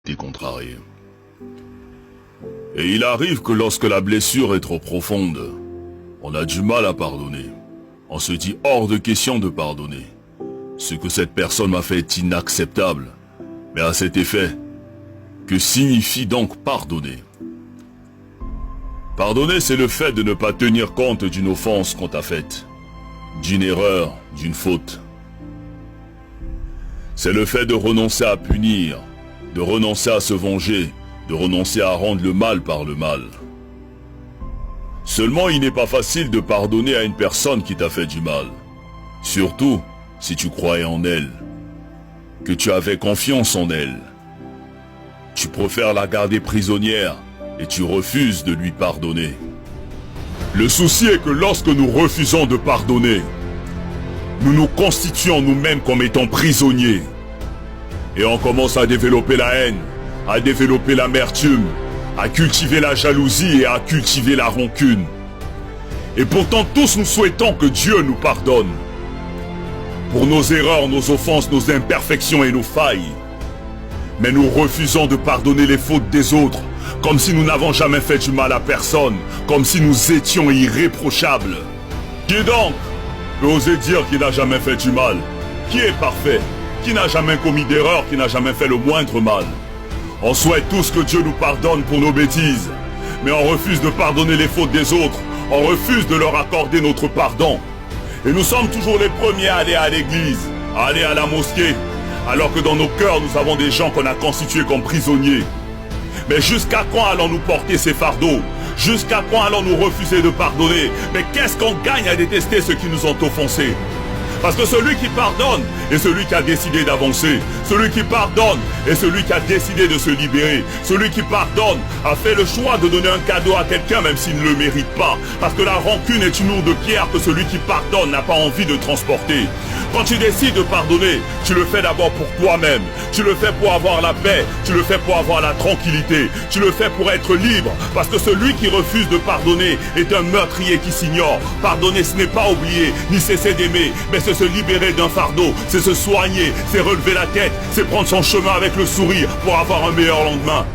été contrarié. Et il arrive que lorsque la blessure est trop profonde, on a du mal à pardonner. On se dit hors de question de pardonner. Ce que cette personne m'a fait est inacceptable. Mais à cet effet, que signifie donc pardonner? Pardonner, c'est le fait de ne pas tenir compte d'une offense qu'on t'a faite, d'une erreur, d'une faute. C'est le fait de renoncer à punir, de renoncer à se venger, de renoncer à rendre le mal par le mal. Seulement, il n'est pas facile de pardonner à une personne qui t'a fait du mal. Surtout si tu croyais en elle, que tu avais confiance en elle. Tu préfères la garder prisonnière et tu refuses de lui pardonner. Le souci est que lorsque nous refusons de pardonner, nous nous constituons nous-mêmes comme étant prisonniers. Et on commence à développer la haine, à développer l'amertume, à cultiver la jalousie et à cultiver la rancune. Et pourtant tous nous souhaitons que Dieu nous pardonne. Pour nos erreurs, nos offenses, nos imperfections et nos failles. Mais nous refusons de pardonner les fautes des autres, comme si nous n'avons jamais fait du mal à personne, comme si nous étions irréprochables. Qui donc peut oser dire qu'il n'a jamais fait du mal? Qui est parfait? Qui n'a jamais commis d'erreur? Qui n'a jamais fait le moindre mal? On souhaite tous que Dieu nous pardonne pour nos bêtises, mais on refuse de pardonner les fautes des autres, on refuse de leur accorder notre pardon. Et nous sommes toujours les premiers à aller à l'église, à aller à la mosquée, alors que dans nos cœurs nous avons des gens qu'on a constitués comme prisonniers. Mais jusqu'à quand allons-nous porter ces fardeaux? Jusqu'à quand allons-nous refuser de pardonner? Mais qu'est-ce qu'on gagne à détester ceux qui nous ont offensés? Parce que celui qui pardonne est celui qui a décidé d'avancer. Celui qui pardonne est celui qui a décidé de se libérer. Celui qui pardonne a fait le choix de donner un cadeau à quelqu'un même s'il ne le mérite pas. Parce que la rancune est une lourde pierre que celui qui pardonne n'a pas envie de transporter. Quand tu décides de pardonner, tu le fais d'abord pour toi-même. Tu le fais pour avoir la paix. Tu le fais pour avoir la tranquillité. Tu le fais pour être libre. Parce que celui qui refuse de pardonner est un meurtrier qui s'ignore. Pardonner, ce n'est pas oublier, ni cesser d'aimer, mais c'est se libérer d'un fardeau, c'est se soigner, c'est relever la tête, c'est prendre son chemin avec le sourire pour avoir un meilleur lendemain.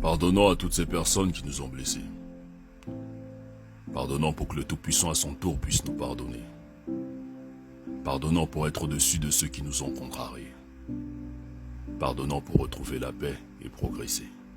Pardonnons à toutes ces personnes qui nous ont blessés. Pardonnons pour que le Tout-Puissant à son tour puisse nous pardonner. Pardonnons pour être au-dessus de ceux qui nous ont contrariés. Pardonnons pour retrouver la paix et progresser.